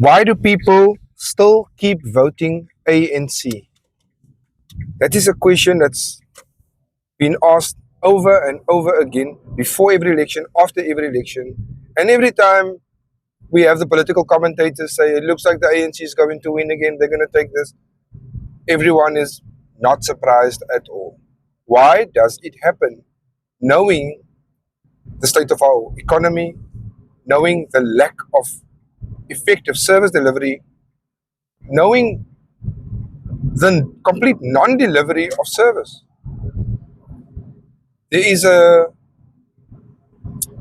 Why do people still keep voting ANC? That is a question that's been asked over and over again before every election, after every election. And every time we have the political commentators say, it looks like the ANC is going to win again, they're going to take this. Everyone is not surprised at all. Why does it happen? Knowing the state of our economy, knowing the lack of effective service delivery, knowing the complete non-delivery of service. There is a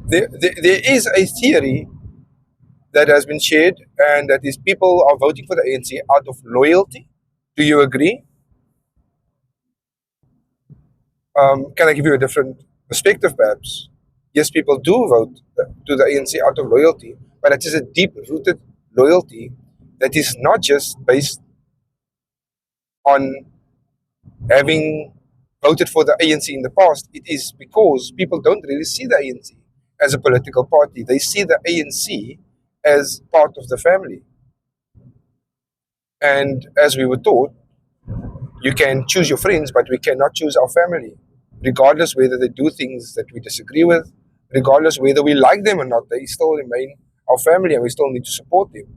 there is a theory that has been shared, and that is people are voting for the ANC out of loyalty. Do you agree? Can I give you a different perspective, perhaps? Yes, people do vote to the ANC out of loyalty, but it is a deep-rooted loyalty that is not just based on having voted for the ANC in the past. It is because people don't really see the ANC as a political party. They see the ANC as part of the family. And as we were taught, you can choose your friends, but we cannot choose our family, regardless whether they do things that we disagree with, regardless whether we like them or not. They still remain our family, and we still need to support them.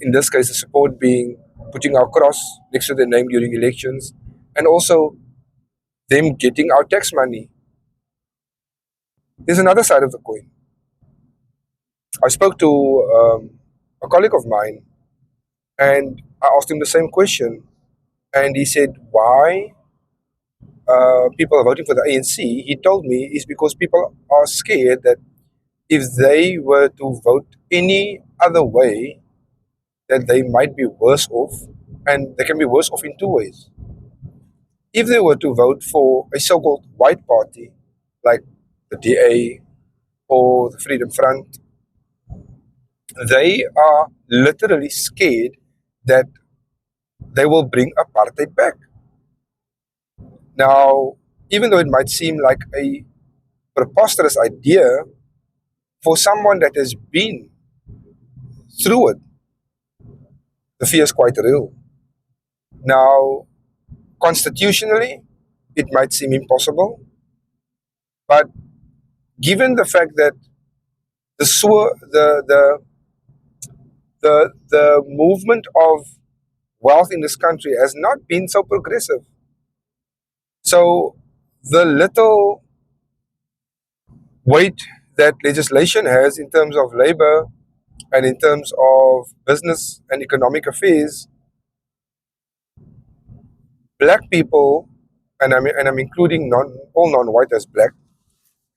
In this case, the support being putting our cross next to their name during elections, and also them getting our tax money. There's another side of the coin. I spoke to a colleague of mine, and I asked him the same question, and he said, "Why people are voting for the ANC?" He told me is because people are scared that if they were to vote any other way, that they might be worse off, and they can be worse off in two ways. If they were to vote for a so-called white party, like the DA or the Freedom Front, they are literally scared that they will bring apartheid back. Now, even though it might seem like a preposterous idea, for someone that has been through it, the fear is quite real. Now, constitutionally, it might seem impossible, but given the fact that the the movement of wealth in this country has not been so progressive, so the little weight that legislation has in terms of labor and in terms of business and economic affairs, black people, and I'm including all non-white as black,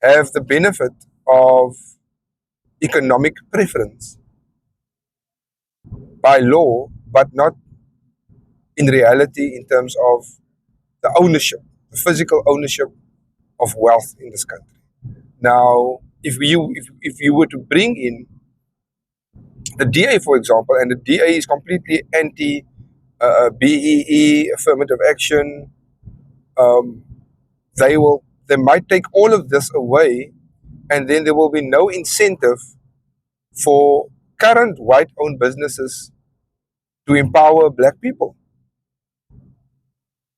have the benefit of economic preference by law, but not in reality in terms of the ownership, the physical ownership of wealth in this country. Now, if you were to bring in the DA, for example, and the DA is completely anti BEE, affirmative action, um, they might take all of this away, and then there will be no incentive for current white-owned businesses to empower black people.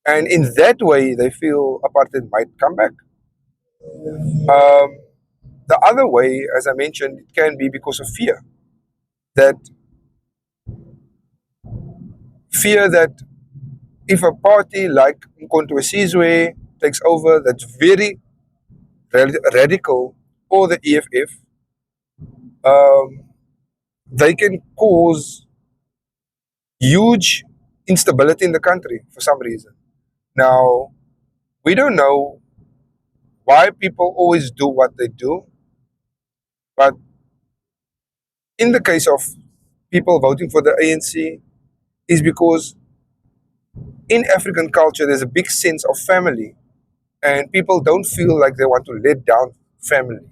And in that way, they feel apartheid might come back. The other way, as I mentioned, it can be because of fear. That fear that if a party like Mkhonto Sizwe takes over, that's very radical, or the EFF, um, they can cause huge instability in the country for some reason. Now, we don't know why people always do what they do, but in the case of people voting for the ANC, is because in African culture there's a big sense of family, and people don't feel like they want to let down family.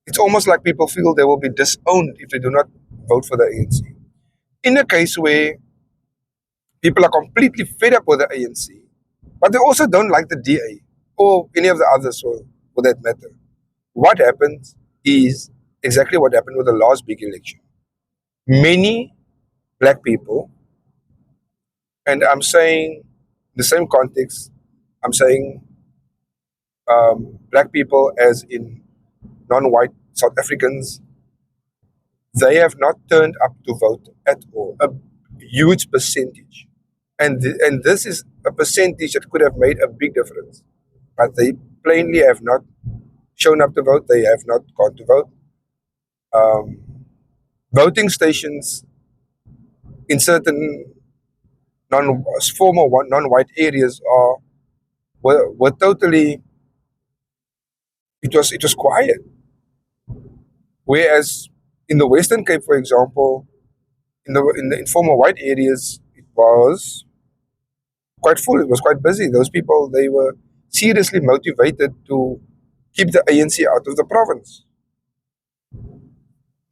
It's almost like people feel they will be disowned if they do not vote for the ANC. In a case where people are completely fed up with the ANC, but they also don't like the DA or any of the others for that matter, what happens is exactly what happened with the last big election. many black people, and I'm saying the same context, I'm saying black people as in non-white South Africans, they have not turned up to vote at all. A huge percentage. And this is a percentage that could have made a big difference. But they plainly have not shown up to vote. They have not gone to vote. Um, Voting stations in certain non former non-white areas were totally, it was quiet. Whereas in the Western Cape, for example, in former white areas, it was quite full. It was quite busy. Those people, they were seriously motivated to keep the ANC out of the province.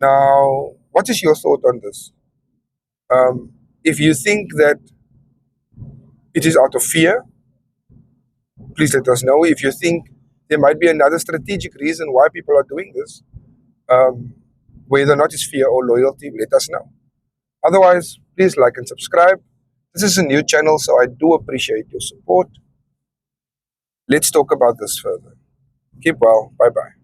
Now, what is your thought on this? If you think that it is out of fear, please let us know. If you think there might be another strategic reason why people are doing this, um, whether or not it's fear or loyalty, let us know. Otherwise, please like and subscribe. This is a new channel, so I do appreciate your support. Let's talk about this further. Keep well. Bye bye.